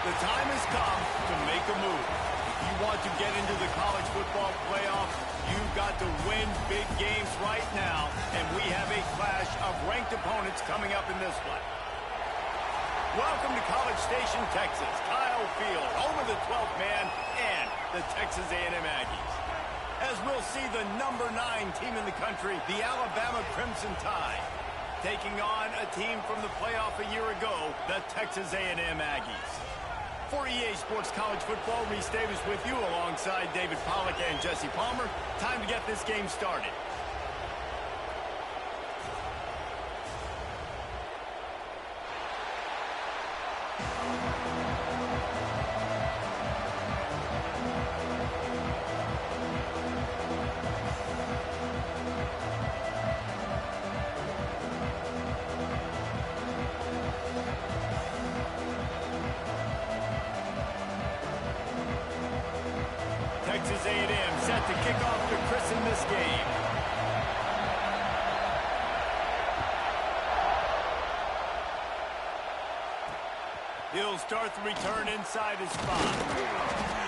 The time has come to make a move. If you want to get into the college football playoffs, you've got to win big games right now, and we have a clash of ranked opponents coming up in this one. Welcome to College Station, Texas. Kyle Field, home of the 12th man and the Texas A&M Aggies. As we'll see the number 9 team in the country, the Alabama Crimson Tide, taking on a team from the playoff a year ago, the Texas A&M Aggies. For EA Sports College Football, Reese Davis with you alongside David Pollack and Jesse Palmer. Time to get this game started. Texas A&M set to kick off to christen this game. He'll start the return inside his spot.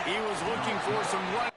He was looking for some run.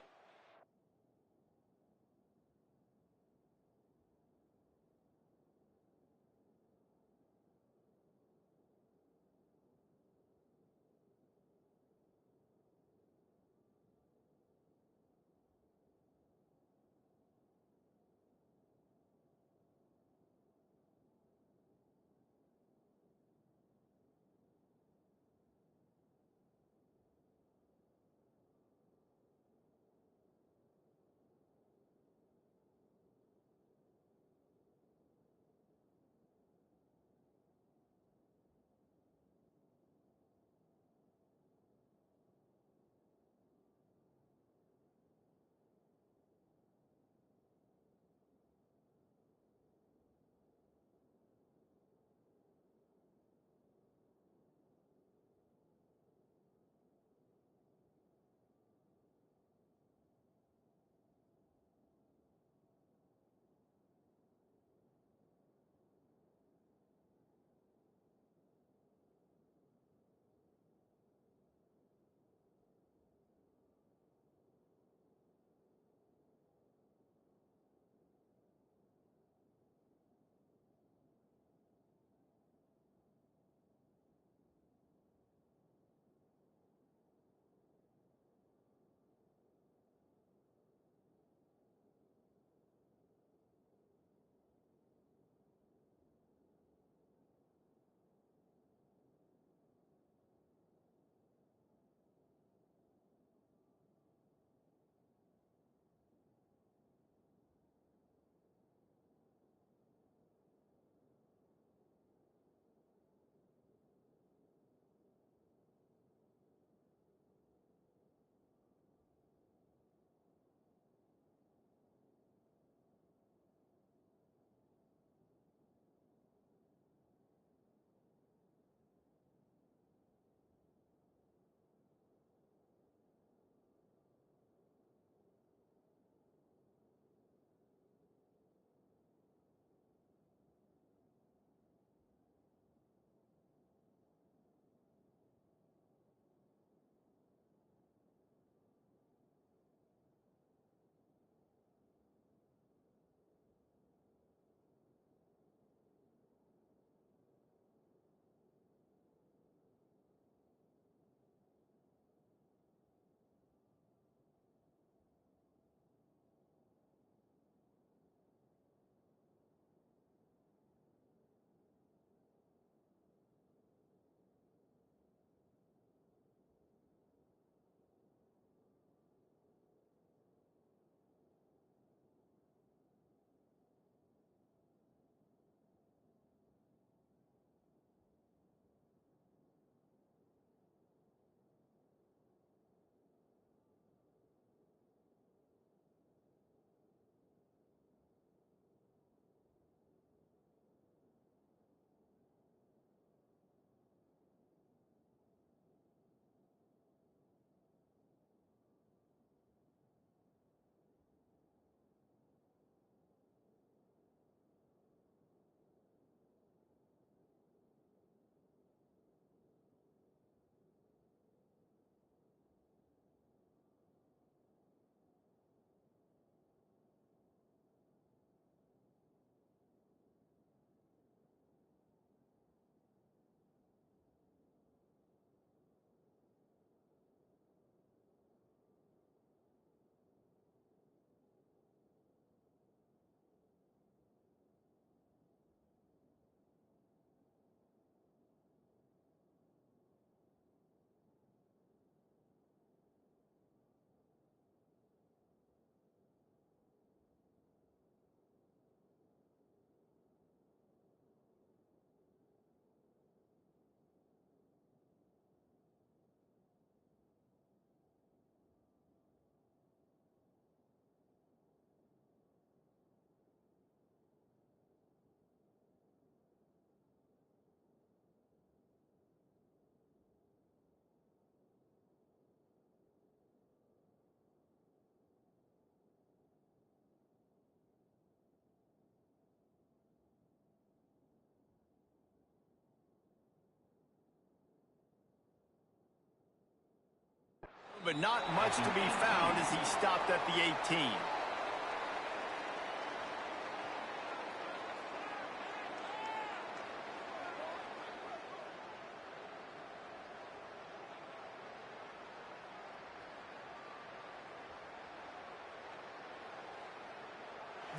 but not much to be found as he stopped at the 18.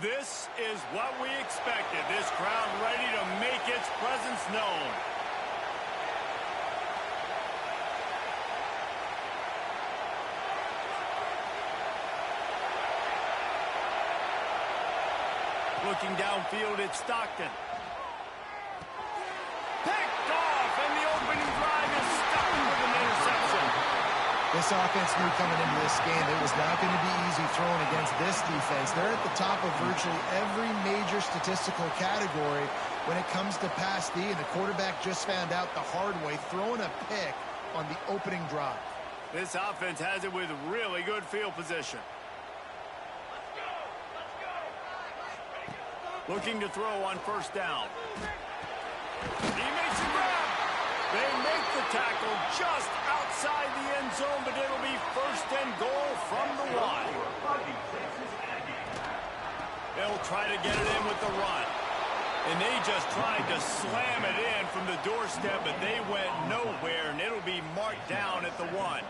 This is what we expected. This crowd ready to make its presence known. Looking downfield, it's Stockton. Picked off, and the opening drive is stopped with an interception. This offense knew coming into this game it was not going to be easy throwing against this defense. They're at the top of virtually every major statistical category when it comes to pass D, and the quarterback just found out the hard way, throwing a pick on the opening drive. This offense has it with really good field position. Looking to throw on first down. He makes a grab. They make the tackle just outside the end zone, but it'll be first and goal from the line. They'll try to get it in with the run. And they just tried to slam it in from the doorstep, but they went nowhere, and it'll be marked down at the 1.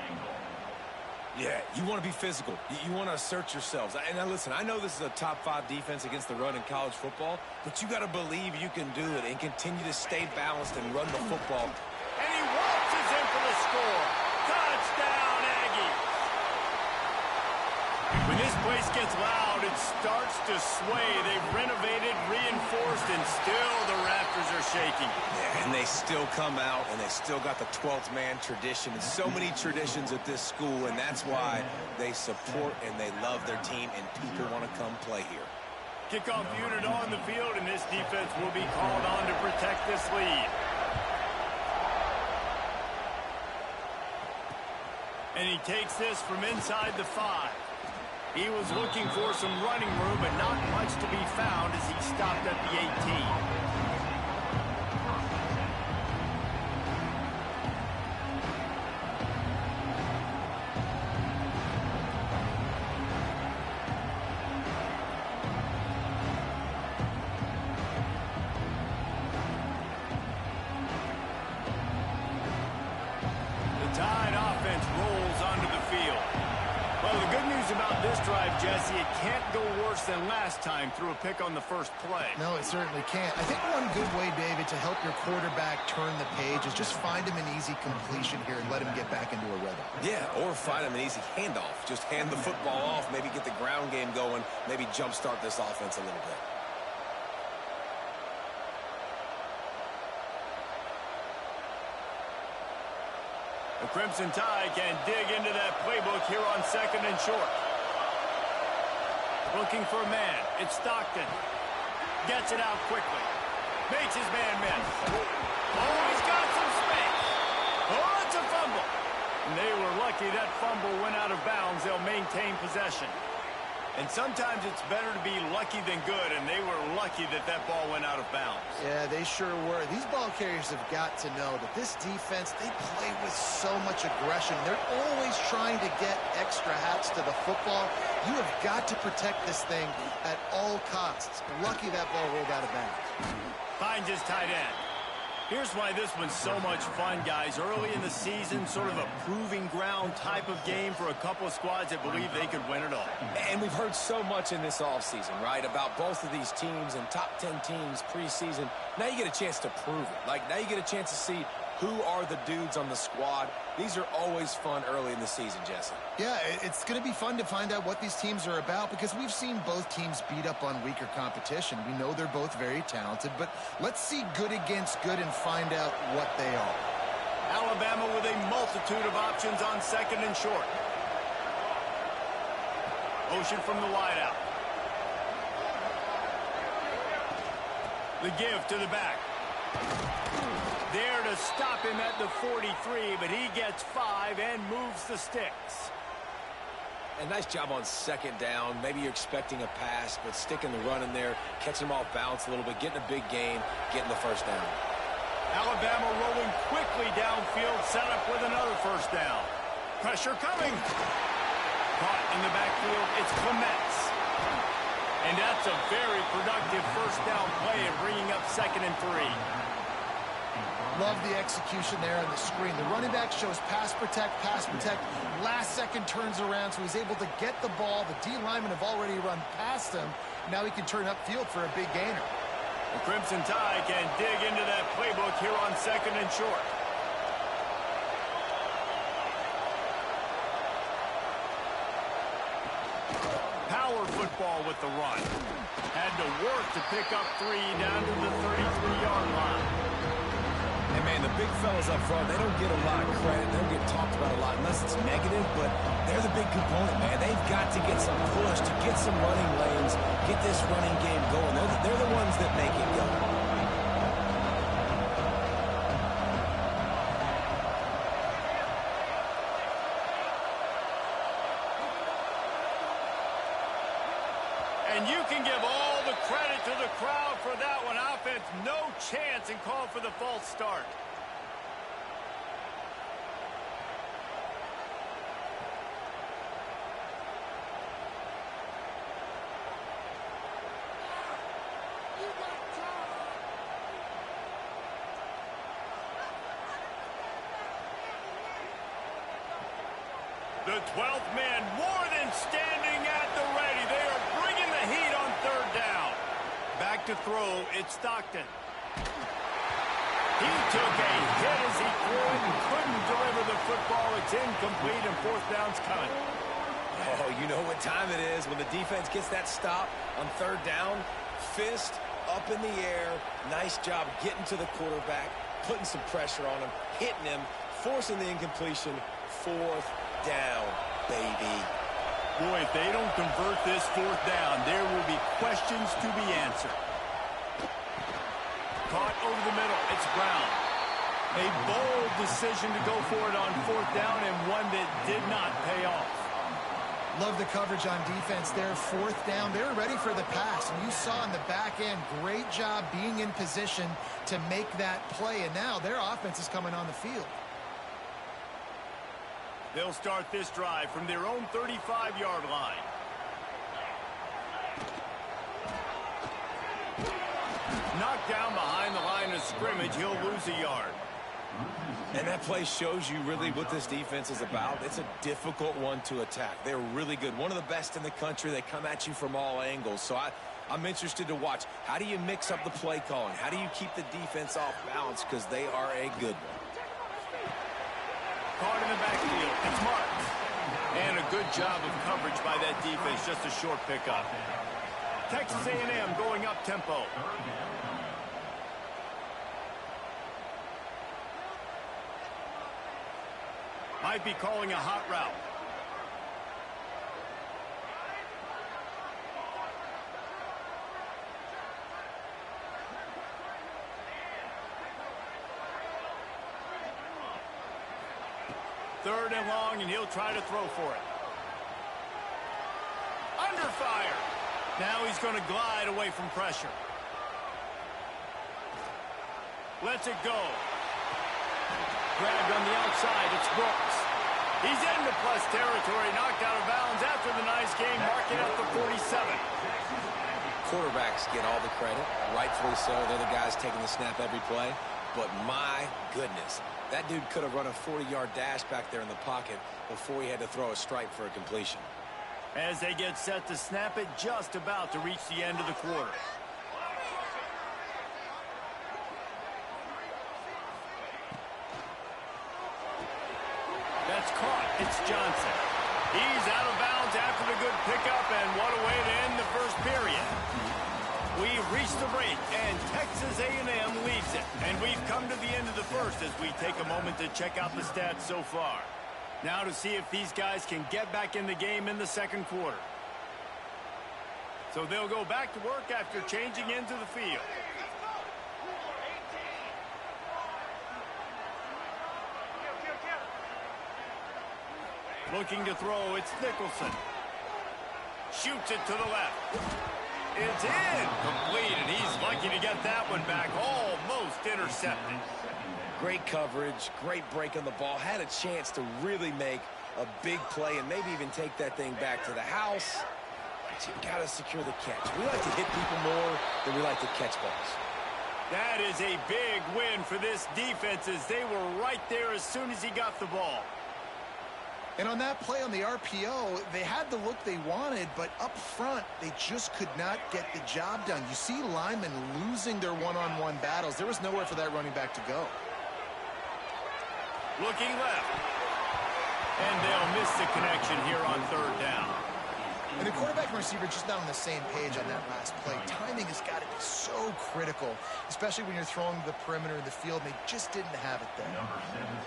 Yeah, you want to be physical. You want to assert yourselves. And now listen, I know this is a top 5 defense against the run in college football, but you got to believe you can do it and continue to stay balanced and run the football. And he waltzes in for the score. Touchdown, Aggies. When this place gets loud, it starts to sway. They've renovated, reinforced, and still the rafters are shaking. Yeah, and they still come out, and they still got the 12th man tradition. And so many traditions at this school, and that's why they support and they love their team, and people want to come play here. Kickoff unit on the field, and this defense will be called on to protect this lead. And he takes this from inside the 5. He was looking for some running room, but not much to be found as he stopped at the 18. Jesse, it can't go worse than last time through a pick on the first play. No, it certainly can't. I think one good way, David, to help your quarterback turn the page is just find him an easy completion here and let him get back into a rhythm. Yeah, or find him an easy handoff. Just hand the football off, maybe get the ground game going, maybe jumpstart this offense a little bit. The Crimson Tide can dig into that playbook here on 2nd and short. Looking for a man. It's Stockton. Gets it out quickly. Makes his man miss. Oh, he's got some space. Oh, it's a fumble. And they were lucky that fumble went out of bounds. They'll maintain possession. And sometimes it's better to be lucky than good, and they were lucky that that ball went out of bounds. Yeah, they sure were. These ball carriers have got to know that this defense, they play with so much aggression. They're always trying to get extra hats to the football. You have got to protect this thing at all costs. Lucky that ball rolled out of bounds. Finds his tight end. Here's why this one's so much fun, guys. Early in the season, sort of a proving ground type of game for a couple of squads that believe they could win it all. And we've heard so much in this offseason, right, about both of these teams and top 10 teams preseason. Now you get a chance to prove it. Like, now you get a chance to see who are the dudes on the squad. These are always fun early in the season, Jesse. Yeah, it's going to be fun to find out what these teams are about because we've seen both teams beat up on weaker competition. We know they're both very talented, but let's see good against good and find out what they are. Alabama with a multitude of options on 2nd and short. Motion from the wideout. The give to the back. There to stop him at the 43, but he gets 5 and moves the sticks. A nice job on 2nd down. Maybe you're expecting a pass, but sticking the run in there, catching him off balance a little bit, getting a big gain, getting the first down. Alabama rolling quickly downfield, set up with another first down. Pressure coming. Caught in the backfield. It's Clements. And that's a very productive first down play and bringing up 2nd and 3. Love the execution there on the screen. The running back shows pass protect, pass protect. Last second turns around, so he's able to get the ball. The D linemen have already run past him. Now he can turn upfield for a big gainer. The Crimson Tide can dig into that playbook here on 2nd and short. Power football with the run. Had to work to pick up 3 down to the 33-yard line. And, man, the big fellas up front, they don't get a lot of credit. They don't get talked about a lot unless it's negative, but they're the big component, man. They've got to get some push, to get some running lanes, get this running game going. They're the ones that make it go. And you can give all the credit to the crowd for that one. Offense, no chance, and call for the false start. The 12th man more than standing at the ready. They are bringing the heat on 3rd down. Back to throw, it's Stockton. He took a hit as he threw it and couldn't deliver the football. It's incomplete and 4th down's coming. Oh, you know what time it is when the defense gets that stop on 3rd down. Fist up in the air. Nice job getting to the quarterback, putting some pressure on him, hitting him, forcing the incompletion. 4th down, baby. Boy, if they don't convert this 4th down, there will be questions to be answered. Caught over the middle. It's Brown. A bold decision to go for it on 4th down and one that did not pay off. Love the coverage on defense there. 4th down. They were ready for the pass. And you saw in the back end, great job being in position to make that play. And now their offense is coming on the field. They'll start this drive from their own 35-yard line. Knocked down behind the line of scrimmage. He'll lose a yard. And that play shows you really what this defense is about. It's a difficult one to attack. They're really good. One of the best in the country. They come at you from all angles. So I'm interested to watch. How do you mix up the play calling? How do you keep the defense off balance? Because they are a good one. Caught in the backfield. It's marked. And a good job of coverage by that defense. Just a short pickup. Texas A&M going up tempo. Might be calling a hot route. Third and long, and he'll try to throw for it. Under fire. Now he's going to glide away from pressure. Lets it go. Grabbed on the outside. It's Brooks. He's into plus territory. Knocked out of bounds after the nice game. Marking at the 47. Quarterbacks get all the credit. Rightfully so. They're the guys taking the snap every play. But my goodness, that dude could have run a 40-yard dash back there in the pocket before he had to throw a strike for a completion. As they get set to snap it, just about to reach the end of the quarter. That's caught. It's Johnson. He's out of bounds after the good pickup, and what a way to end the first period. We've reached the break, and Texas A&M leads it. And we've come to the end of the first as we take a moment to check out the stats so far. Now to see if these guys can get back in the game in the second quarter. So they'll go back to work after changing into the field. Looking to throw, it's Nicholson. Shoots it to the left. It's incomplete, and he's lucky to get that one back. Almost intercepted. Great coverage, great break on the ball. Had a chance to really make a big play and maybe even take that thing back to the house. But you got to secure the catch. We like to hit people more than we like to catch balls. That is a big win for this defense as they were right there as soon as he got the ball. And on that play on the RPO, they had the look they wanted, but up front, they just could not get the job done. You see linemen losing their one-on-one battles. There was nowhere for that running back to go. Looking left. And they'll miss the connection here on third down. And the quarterback and receiver just not on the same page on that last play. Timing has got to be so critical, especially when you're throwing to the perimeter of the field. They just didn't have it there.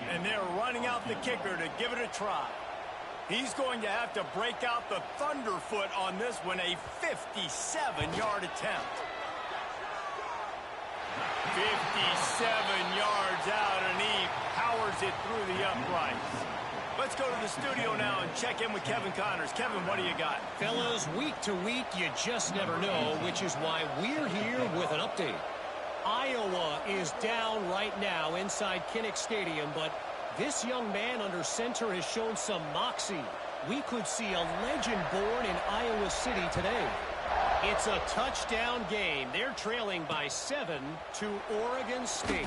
And they're running out the kicker to give it a try. He's going to have to break out the thunderfoot on this one, a 57-yard attempt. 57 yards out, and he powers it through the uprights. Let's go to the studio now and check in with Kevin Connors. Kevin, what do you got? Fellas, week to week, you just never know, which is why we're here with an update. Iowa is down right now inside Kinnick Stadium, but this young man under center has shown some moxie. We could see a legend born in Iowa City today. It's a touchdown game. They're trailing by 7 to Oregon State.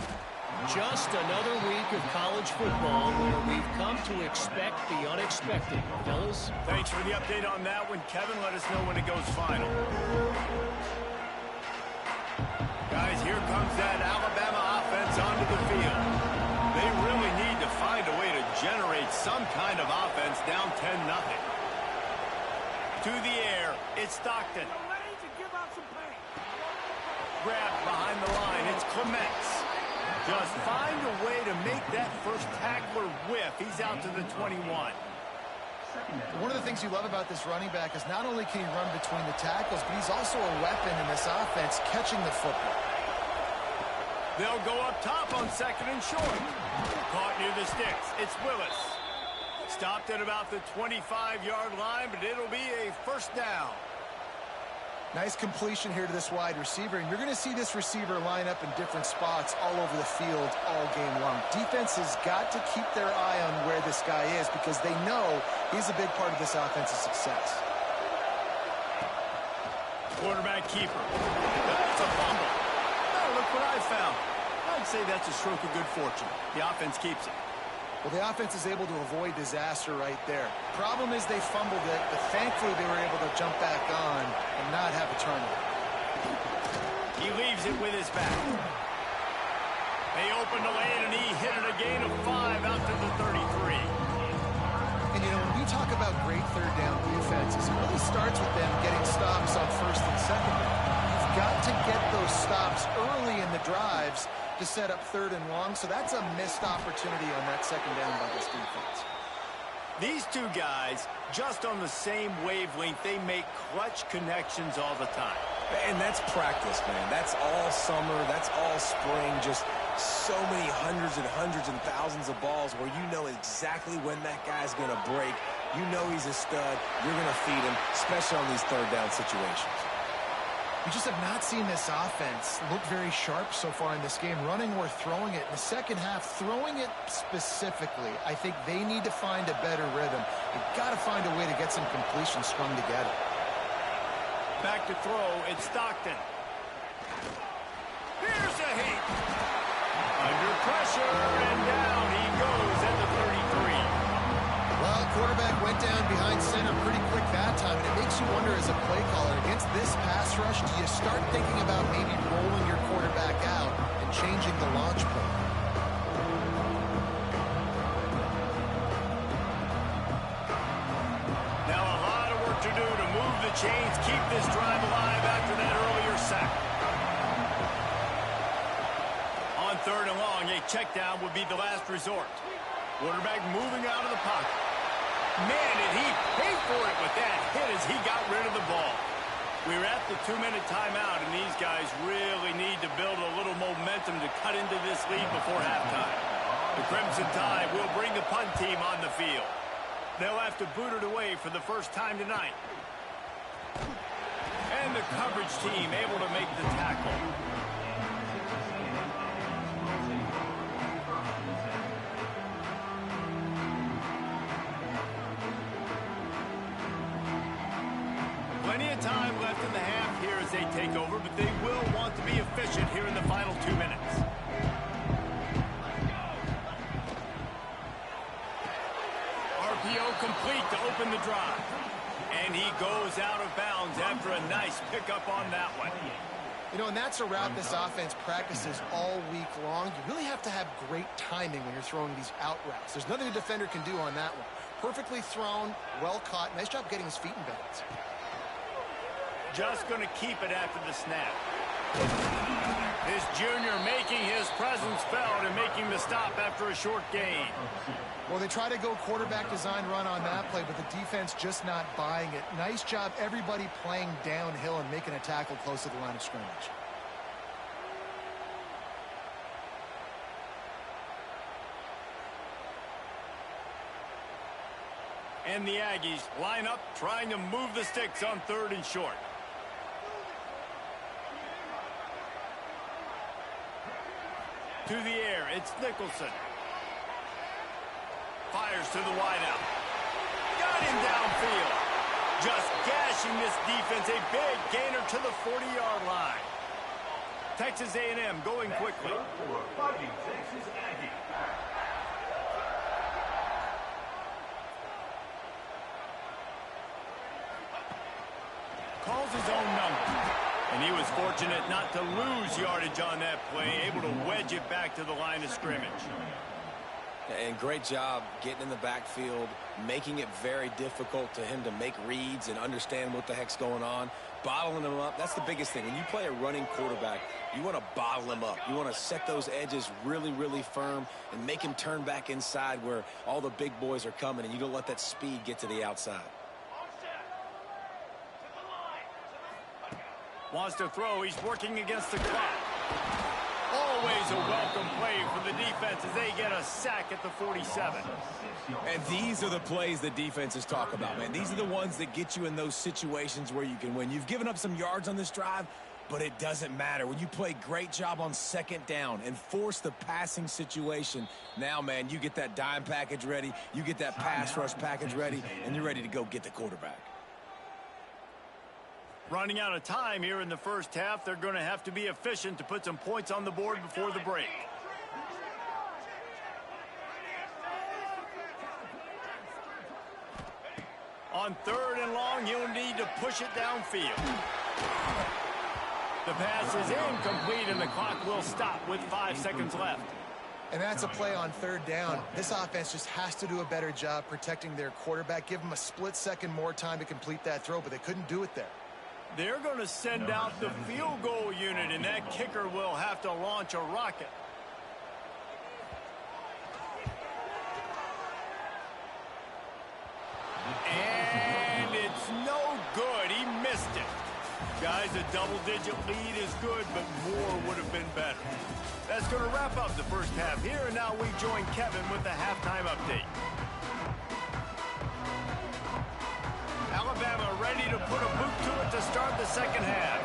Just another week of college football where we've come to expect the unexpected. Fellas? Thanks for the update on that one, Kevin. Let us know when it goes final. Guys, here comes that Alabama offense onto the field. They really need to find a way to generate some kind of offense down 10-0. To the air, it's Stockton. Grabbed behind the line, it's Clements. Just find a way to make that first tackler whiff. He's out to the 21. One of the things you love about this running back is not only can he run between the tackles, but he's also a weapon in this offense catching the football. They'll go up top on second and short. Caught near the sticks. It's Willis. Stopped at about the 25-yard line, but it'll be a first down. Nice completion here to this wide receiver, and you're going to see this receiver line up in different spots all over the field all game long. Defense has got to keep their eye on where this guy is because they know he's a big part of this offense's success. Quarterback keeper. That's a fumble. Oh, look what I found. I'd say that's a stroke of good fortune. The offense keeps it. Well, the offense is able to avoid disaster right there. Problem is they fumbled it, but thankfully they were able to jump back on and not have a turnover. He leaves it with his back. They opened the lane, and he hit it a gain of 5 out to the 33. And, you know, when we talk about great third down defenses, it really starts with them getting stops on first and second down. You've got to get those stops early in the drives to set up third and long, so that's a missed opportunity on that second down by this defense. These two guys, just on the same wavelength, they make clutch connections all the time. And that's practice, man. That's all summer. That's all spring. Just so many hundreds and thousands of balls where you know exactly when that guy's going to break. You know he's a stud. You're going to feed him, especially on these third down situations. We just have not seen this offense look very sharp so far in this game, running or throwing it. In the second half, throwing it specifically, I think they need to find a better rhythm. They've got to find a way to get some completions strung together. Back to throw, it's Stockton. Here's a heat. Under pressure, and down he goes at the 33. Well, quarterback went down behind center pretty quick that time, and it makes you wonder as a play caller, against this pass rush, do you start thinking about maybe rolling your quarterback out and changing the launch point? Now a lot of work to do to move the chains, keep this drive alive after that earlier sack. On third and long, a check down would be the last resort. Quarterback moving out of the pocket. Man, did he pay for it with that hit as he got rid of the ball. We're at the 2-minute timeout, and these guys really need to build a little momentum to cut into this lead before halftime. The Crimson Tide will bring the punt team on the field. They'll have to boot it away for the first time tonight. And the coverage team able to make the tackle. they take over, but they will want to be efficient here in the final 2 minutes. RPO complete to open the drive. And he goes out of bounds after a nice pickup on that one. You know, and that's a route this offense practices all week long. You really have to have great timing when you're throwing these out routes. There's nothing a defender can do on that one. Perfectly thrown, well caught. Nice job getting his feet in bounds. Just going to keep it after the snap. This junior making his presence felt and making the stop after a short gain. Well, they try to go quarterback design run on that play, but the defense just not buying it. Nice job, everybody playing downhill and making a tackle close to the line of scrimmage. And the Aggies line up, trying to move the sticks on 3rd and short. To the air, it's Nicholson. Fires to the wideout. Got him downfield. Just gashing this defense. A big gainer to the 40-yard line. Texas A&M going quickly. Calls his own number. And he was fortunate not to lose yardage on that play, able to wedge it back to the line of scrimmage. And great job getting in the backfield, making it very difficult to him to make reads and understand what the heck's going on, bottling him up. That's the biggest thing. When you play a running quarterback, you want to bottle him up. You want to set those edges really, really firm and make him turn back inside where all the big boys are coming, and you don't let that speed get to the outside. Wants to throw. He's working against the clock. Always a welcome play for the defense as they get a sack at the 47. And these are the plays that defenses talk about, man. These are the ones that get you in those situations where you can win. You've given up some yards on this drive, but it doesn't matter. When you play great job on 2nd down and force the passing situation, now, man, you get that dime package ready, you get that pass rush package ready, and you're ready to go get the quarterback. Running out of time here in the first half. They're going to have to be efficient to put some points on the board before the break. On 3rd and long, you'll need to push it downfield. The pass is incomplete, and the clock will stop with 5 seconds left. And that's a play on 3rd down. This offense just has to do a better job protecting their quarterback. Give them a split second more time to complete that throw, but they couldn't do it there. They're going to send out the field goal unit, and that kicker will have to launch a rocket. And it's no good. He missed it. Guys, a double-digit lead is good, but more would have been better. That's going to wrap up the first half here, and now we join Kevin with the halftime update. Alabama ready to put a boot to it to start the second half.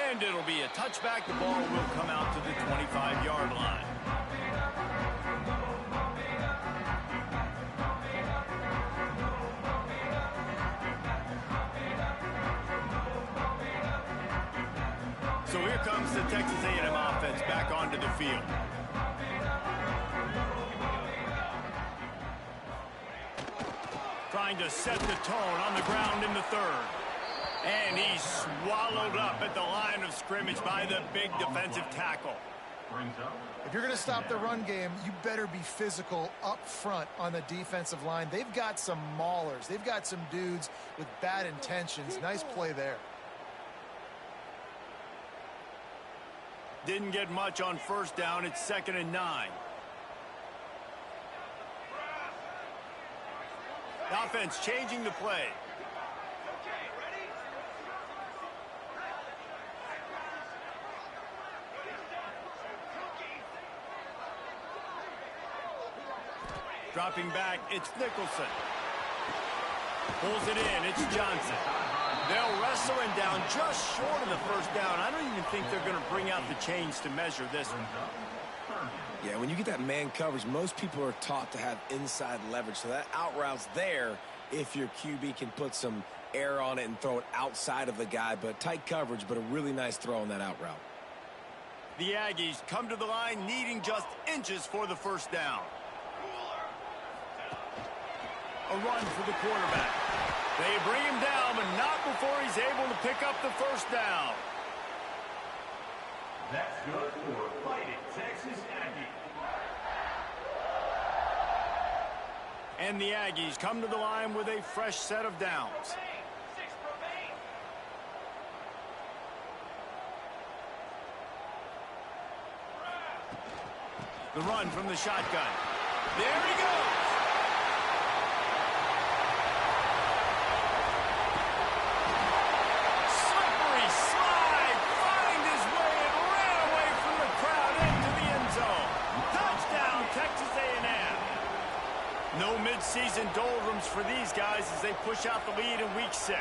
And it'll be a touchback. The ball will come out to the 25-yard line. So here comes the Texas A&M offense back onto the field. Trying to set the tone on the ground in the 3rd. And he's swallowed up at the line of scrimmage by the big defensive tackle. If you're going to stop the run game, you better be physical up front on the defensive line. They've got some maulers. They've got some dudes with bad intentions. Nice play there. Didn't get much on 1st down. It's 2nd and 9. The offense changing the play. Dropping back, it's Nicholson. Pulls it in, it's Johnson. They'll wrestle him down just short of the 1st down. I don't even think they're going to bring out the chains to measure this one. Yeah, when you get that man coverage, most people are taught to have inside leverage. So that out route's there if your QB can put some air on it and throw it outside of the guy. But tight coverage, but a really nice throw on that out route. The Aggies come to the line needing just inches for the first down. A run for the quarterback. They bring him down, but not before he's able to pick up the first down. That's good for Fighting Texas Aggies. And the Aggies come to the line with a fresh set of downs. The run from the shotgun. There he goes. Slippery slide. Find his way and ran away from the crowd into the end zone. Touchdown, Texas A&M. No midseason doldrums for these guys as they push out the lead in Week 6.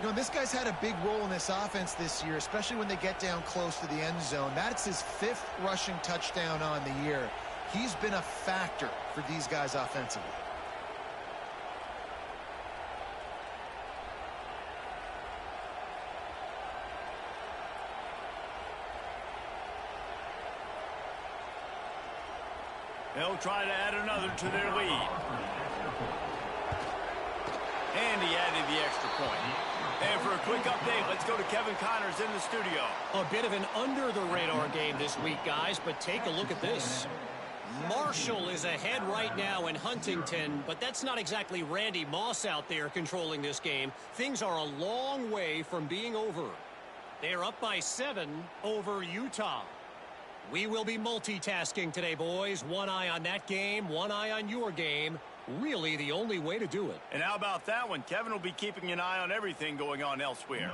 You know, this guy's had a big role in this offense this year, especially when they get down close to the end zone. That's his 5th rushing touchdown on the year. He's been a factor for these guys offensively. They'll try to add another to their lead. And he added the extra point. And for a quick update, let's go to Kevin Connors in the studio. A bit of an under-the-radar game this week, guys, but take a look at this. Marshall is ahead right now in Huntington, but that's not exactly Randy Moss out there controlling this game. Things are a long way from being over. They're up by 7 over Utah. We will be multitasking today, boys. One eye on that game, one eye on your game. Really the only way to do it. And how about that one? Kevin will be keeping an eye on everything going on elsewhere.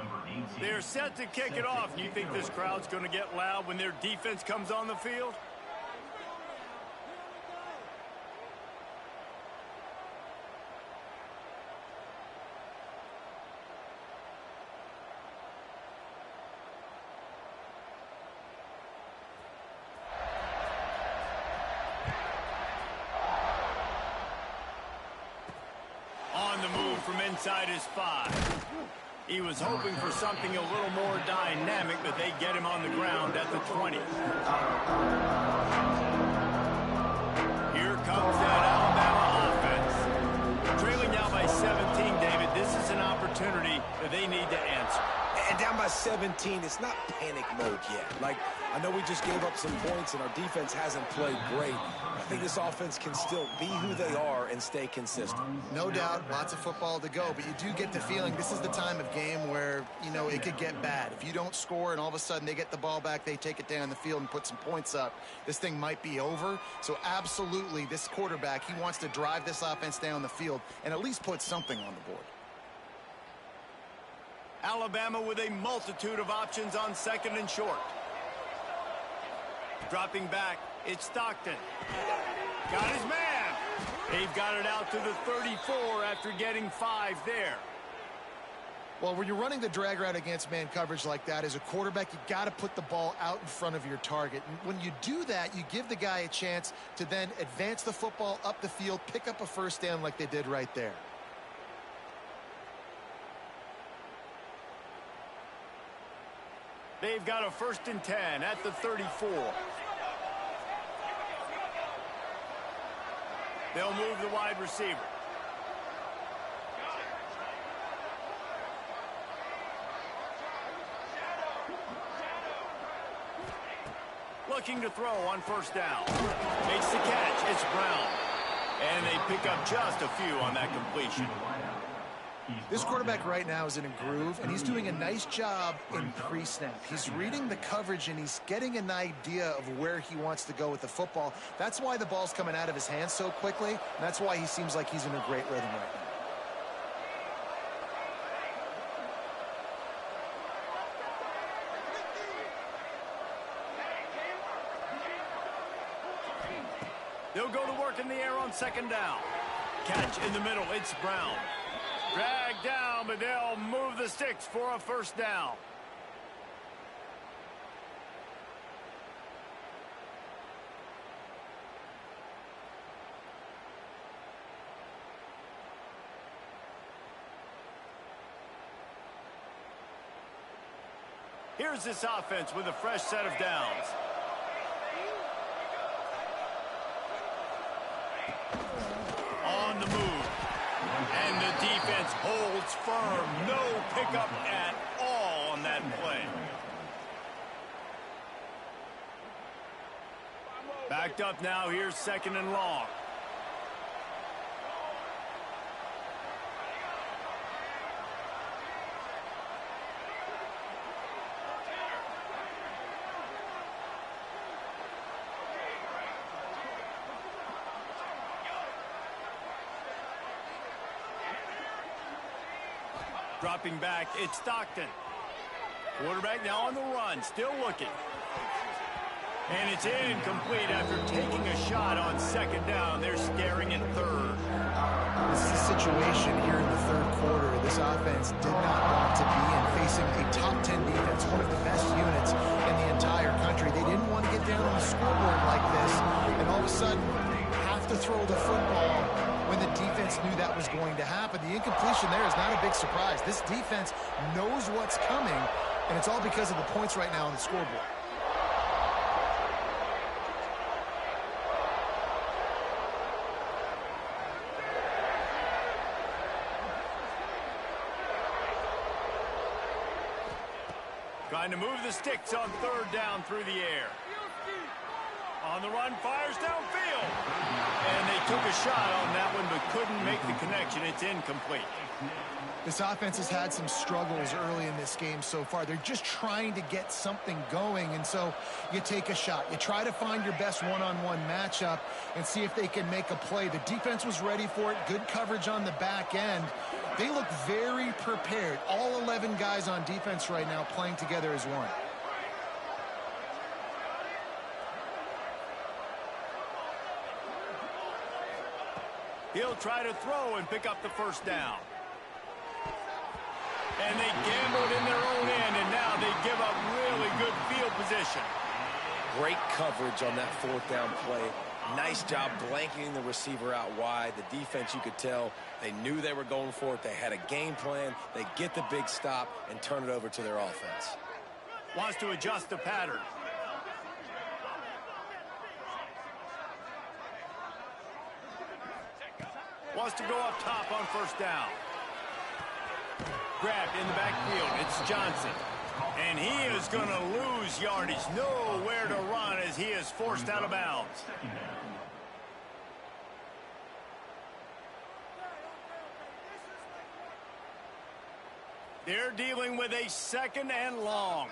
They're set to kick it off. You think this crowd's going to get loud when their defense comes on the field? From inside his 5. He was hoping for something a little more dynamic, but they get him on the ground at the 20. Here comes that Alabama offense. Trailing now by 17, David. This is an opportunity that they need to answer. And down by 17, it's not panic mode yet. Like, I know we just gave up some points and our defense hasn't played great. I think this offense can still be who they are and stay consistent. No doubt, lots of football to go, but you do get the feeling this is the time of game where, you know, it could get bad. If you don't score and all of a sudden they get the ball back, they take it down the field and put some points up, this thing might be over. So absolutely, this quarterback, he wants to drive this offense down the field and at least put something on the board. Alabama with a multitude of options on 2nd and short. Dropping back, it's Stockton. Got his man. They've got it out to the 34 after getting 5 there. Well, when you're running the drag route against man coverage like that, as a quarterback, you got to put the ball out in front of your target. And when you do that, you give the guy a chance to then advance the football up the field, pick up a first down like they did right there. They've got a 1st and 10 at the 34. They'll move the wide receiver. Looking to throw on 1st down. Makes the catch. It's Brown. And they pick up just a few on that completion. This quarterback right now is in a groove, and he's doing a nice job in pre-snap. He's reading the coverage, and he's getting an idea of where he wants to go with the football. That's why the ball's coming out of his hands so quickly, and that's why he seems like he's in a great rhythm right now. They'll go to work in the air on 2nd down. Catch in the middle. It's Brown. Drag down, but they'll move the sticks for a 1st down. Here's this offense with a fresh set of downs. On the move. And the defense holds firm. No pickup at all on that play. Backed up now. Here's 2nd and long. Dropping back, it's Stockton. Quarterback now on the run, still looking. And it's incomplete after taking a shot on 2nd down. They're staring at 3rd. This is a situation here in the 3rd quarter. This offense did not want to be in, facing a top 10 defense, one of the best units in the entire country. They didn't want to get down on the scoreboard like this, and all of a sudden have to throw the football when the defense knew that was going to happen. The incompletion there is not a big surprise. This defense knows what's coming, and it's all because of the points right now on the scoreboard. Trying to move the sticks on 3rd down through the air. On the run, fires downfield. And they took a shot on that one, but couldn't make the connection. It's incomplete. This offense has had some struggles early in this game so far. They're just trying to get something going, and so you take a shot. You try to find your best one-on-one matchup and see if they can make a play. The defense was ready for it. Good coverage on the back end. They look very prepared. All 11 guys on defense right now playing together as one. He'll try to throw and pick up the 1st down. And they gambled in their own end, and now they give up really good field position. Great coverage on that 4th down play. Nice job blanketing the receiver out wide. The defense, you could tell, they knew they were going for it. They had a game plan. They get the big stop and turn it over to their offense. Wants to adjust the pattern. Wants to go up top on 1st down. Grabbed in the backfield. It's Johnson. And he is going to lose yardage. Nowhere to run as he is forced out of bounds. They're dealing with a 2nd and long.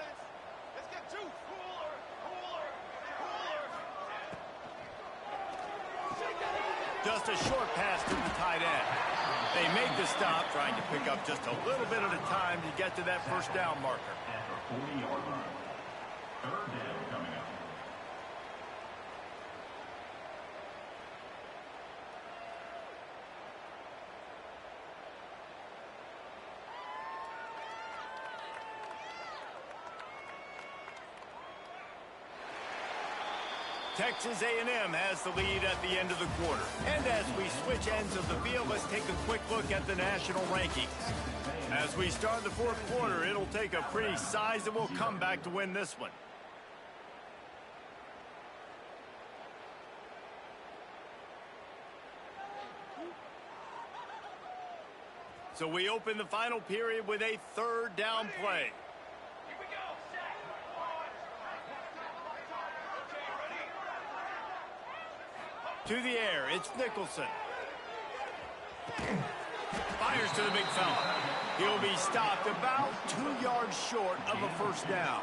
Just a short pass to the tight end. They make the stop, trying to pick up just a little bit at a time to get to that 1st down marker. At the 40-yard line. 3rd down coming up. Texas A&M has the lead at the end of the quarter. And as we switch ends of the field, let's take a quick look at the national rankings. As we start the 4th quarter, it'll take a pretty sizable comeback to win this one. So we open the final period with a 3rd down play. To the air, it's Nicholson. Fires to the big fella. He'll be stopped about 2 yards short of a 1st down.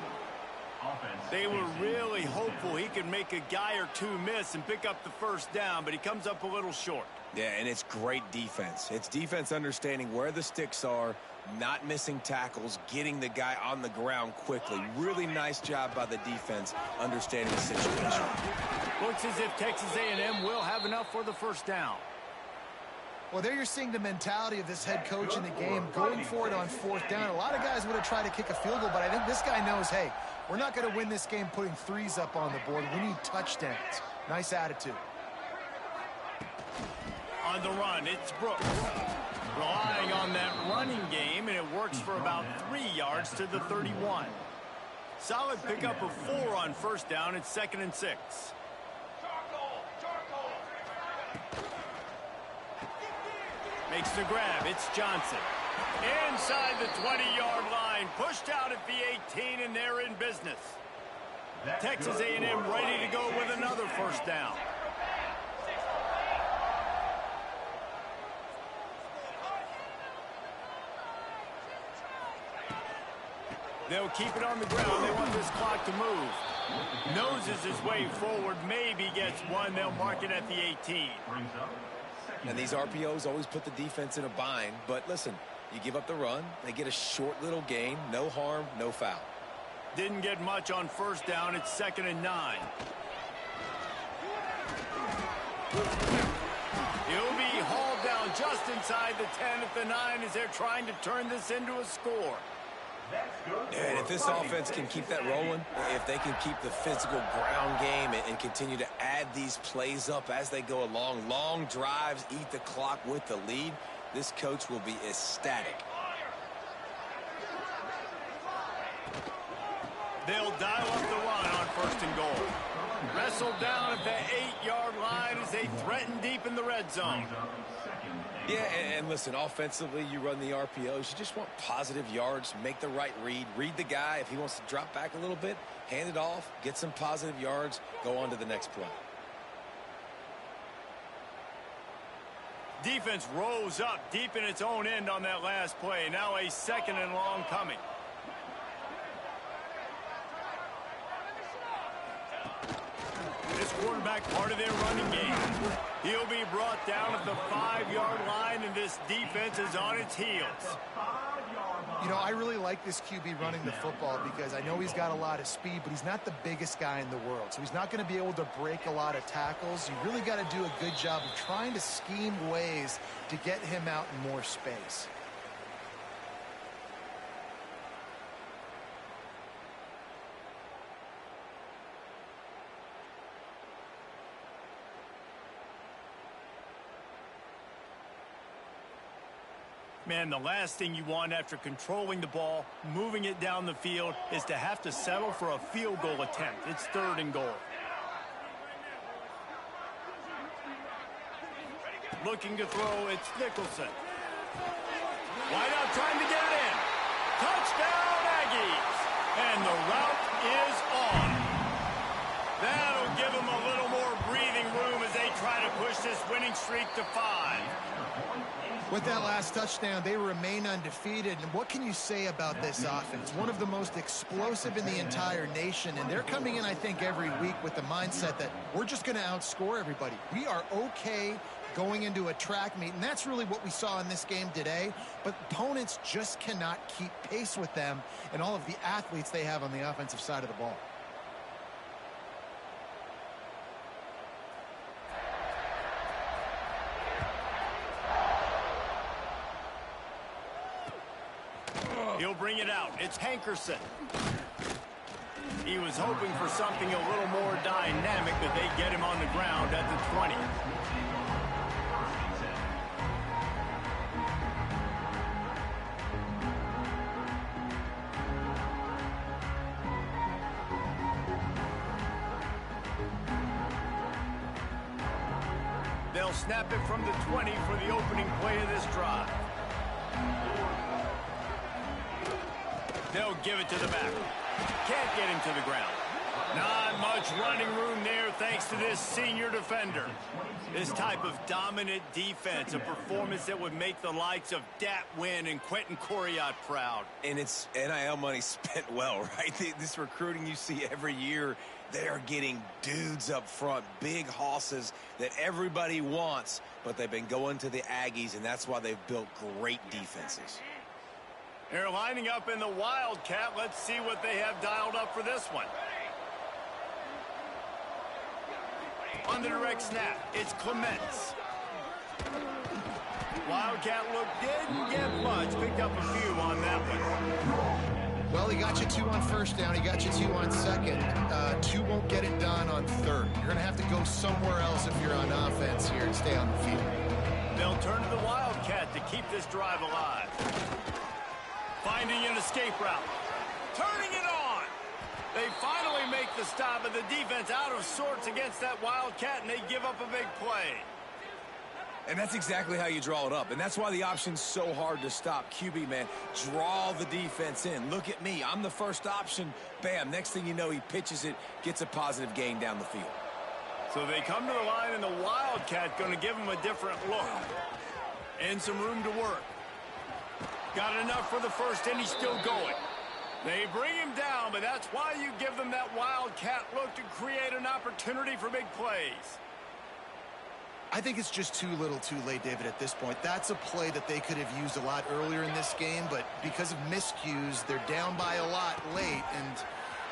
They were really hopeful he could make a guy or two miss and pick up the 1st down, but he comes up a little short. Yeah, and it's great defense. It's defense understanding where the sticks are, not missing tackles, getting the guy on the ground quickly. Really nice job by the defense understanding the situation. Looks as if Texas A&M will have enough for the 1st down. Well, there you're seeing the mentality of this head coach in the game, going for it on 4th down. A lot of guys would have tried to kick a field goal, but I think this guy knows, hey, we're not going to win this game putting 3s up on the board. We need touchdowns. Nice attitude. On the run, it's Brooks. Relying on that running game, and it works for about 3 yards to the 31. Solid pickup of 4 on first down. It's 2nd and 6. Makes the grab. It's Johnson. Inside the 20-yard line. Pushed out at the 18, and they're in business. Texas A&M ready to go with another first down. They'll keep it on the ground. They want this clock to move. Noses his way forward. Maybe gets one. They'll mark it at the 18. And these RPOs always put the defense in a bind. But listen, you give up the run. They get a short little gain. No harm, no foul. Didn't get much on first down. It's 2nd and 9. He'll be hauled down just inside the 10 at the 9 as they're trying to turn this into a score. And if this offense can keep that rolling, if they can keep the physical ground game and continue to add these plays up as they go along, long drives, eat the clock with the lead, this coach will be ecstatic. They'll dial up the run on 1st and goal. Wrestled down at the 8-yard line as they threaten deep in the red zone. Yeah, and listen, offensively, you run the RPOs. You just want positive yards, make the right read the guy. If he wants to drop back a little bit, hand it off, get some positive yards, go on to the next play. Defense rose up deep in its own end on that last play. Now a 2nd and long coming. This quarterback part of their running game. He'll be brought down at the 5-yard line, and this defense is on its heels. You know, I really like this QB running the football because I know he's got a lot of speed, but he's not the biggest guy in the world. So he's not going to be able to break a lot of tackles. You really got to do a good job of trying to scheme ways to get him out in more space. Man, the last thing you want after controlling the ball, moving it down the field, is to have to settle for a field goal attempt. It's 3rd and goal. Looking to throw, it's Nicholson. Wide out trying to get it in. Touchdown, Aggies! And the route is on. That'll give them a little more breathing room as they try to push this winning streak to 5. With that last touchdown, they remain undefeated. And what can you say about this offense? One of the most explosive in the entire nation. And they're coming in, I think, every week with the mindset that we're just going to outscore everybody. We are okay going into a track meet. And that's really what we saw in this game today. But opponents just cannot keep pace with them and all of the athletes they have on the offensive side of the ball. He'll bring it out. It's Hankerson. He was hoping for something a little more dynamic, but they get him on the ground at the 20. They'll snap it from the 20 for the opening play of this drive. They'll give it to the back. Can't get him to the ground. Not much running room there thanks to this senior defender. This type of dominant defense, a performance that would make the likes of Dat Wynn and Quentin Coriat proud. And it's NIL money spent well, right? This recruiting you see every year, they're getting dudes up front, big hosses that everybody wants, but they've been going to the Aggies, and that's why they've built great defenses. They're lining up in the Wildcat. Let's see what they have dialed up for this one. On the direct snap, it's Clements. Wildcat look didn't get much. Picked up a few on that one. Well, he got you 2 on first down. He got you 2 on second. 2 won't get it done on third. You're going to have to go somewhere else if you're on offense here and stay on the field. They'll turn to the Wildcat to keep this drive alive. Finding an escape route. Turning it on. They finally make the stop, and the defense out of sorts against that Wildcat, and they give up a big play. And that's exactly how you draw it up. And that's why the option's so hard to stop. QB, man, draw the defense in. Look at me. I'm the first option. Bam. Next thing you know, he pitches it, gets a positive gain down the field. So they come to the line, and the Wildcat going to give him a different look. And some room to work. Got enough for the first, and he's still going. They bring him down, but that's why you give them that Wildcat look to create an opportunity for big plays. I think it's just too little too late, David, at this point. That's a play that they could have used a lot earlier in this game, but because of miscues, they're down by a lot late, and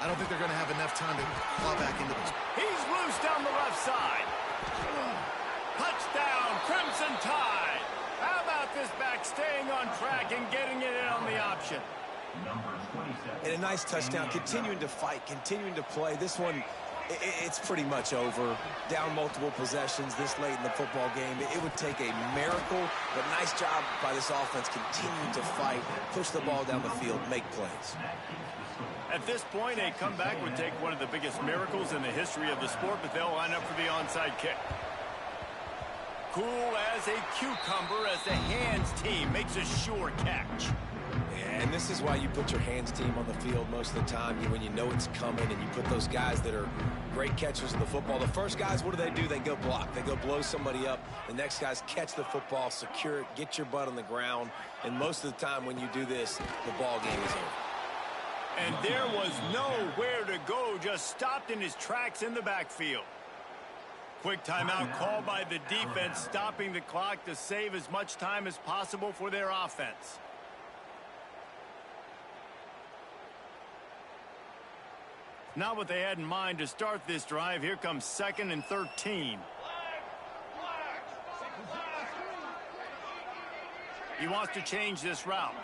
I don't think they're going to have enough time to claw back into this. He's loose down the left side. Touchdown, Crimson Tide. How about this back staying on track and getting it in on the option? And a nice touchdown, continuing to fight, continuing to play. This one, it's pretty much over. Down multiple possessions this late in the football game. It would take a miracle, but nice job by this offense continuing to fight, push the ball down the field, make plays. At this point, a comeback would take one of the biggest miracles in the history of the sport, but they'll line up for the onside kick. Cool as a cucumber as the hands team makes a sure catch. And this is why you put your hands team on the field most of the time, when you know it's coming, and you put those guys that are great catchers of the football. The first guys, what do? They go block. They go blow somebody up. The next guys catch the football, secure it, get your butt on the ground. And most of the time when you do this, the ball game is over. And there was nowhere to go, just stopped in his tracks in the backfield. Quick timeout called by the defense, stopping the clock to save as much time as possible for their offense. Not what they had in mind to start this drive. Here comes 2nd and 13. He wants to change this route.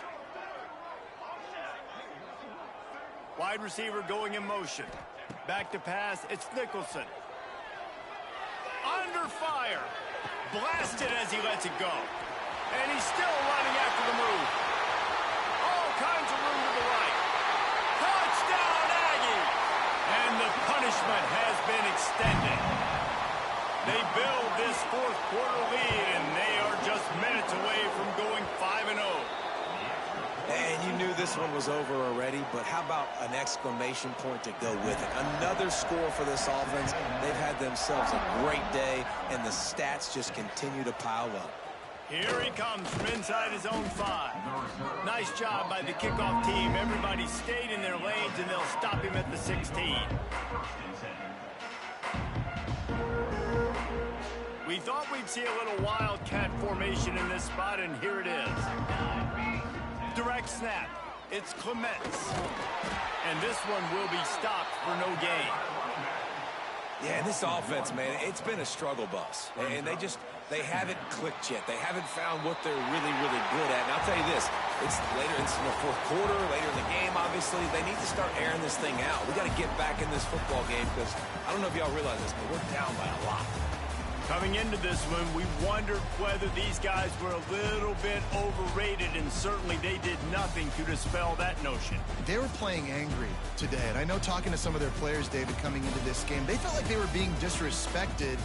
Wide receiver going in motion. Back to pass. It's Nicholson. Under fire. Blasted as he lets it go. And he's still running after the move. All kinds of room to the right. Touchdown, Aggie! And the punishment has been extended. They build this fourth-quarter lead, and they are just minutes away from going 5-0. And you knew this one was over already, but how about an exclamation point to go with it? Another score for this offense. They've had themselves a great day, and the stats just continue to pile up. Here he comes from inside his own 5. Nice job by the kickoff team. Everybody stayed in their lanes, and they'll stop him at the 16. We thought we'd see a little Wildcat formation in this spot, and here it is. Direct snap. It's Clements. And this one will be stopped for no gain. Yeah, this offense, man, it's been a struggle bus. And they haven't clicked yet. They haven't found what they're really, really good at. And I'll tell you this, it's in the fourth quarter, later in the game, obviously. They need to start airing this thing out. We got to get back in this football game because I don't know if y'all realize this, but we're down by a lot. Coming into this one, we wondered whether these guys were a little bit overrated, and certainly they did nothing to dispel that notion. They were playing angry today, and I know talking to some of their players, David, coming into this game, they felt like they were being disrespected.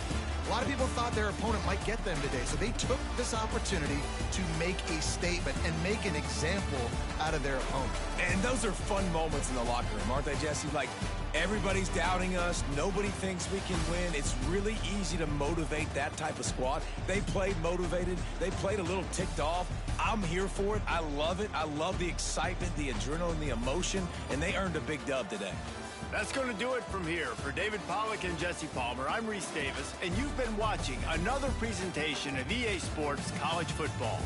A lot of people thought their opponent might get them today, so they took this opportunity to make a statement and make an example out of their opponent. And those are fun moments in the locker room, aren't they, Jesse? Like, everybody's doubting us. Nobody thinks we can win. It's really easy to motivate that type of squad. They played motivated. They played a little ticked off. I'm here for it. I love it. I love the excitement, the adrenaline, the emotion, and they earned a big dub today. That's going to do it from here. For David Pollack and Jesse Palmer, I'm Reese Davis, and you've been watching another presentation of EA Sports College Football.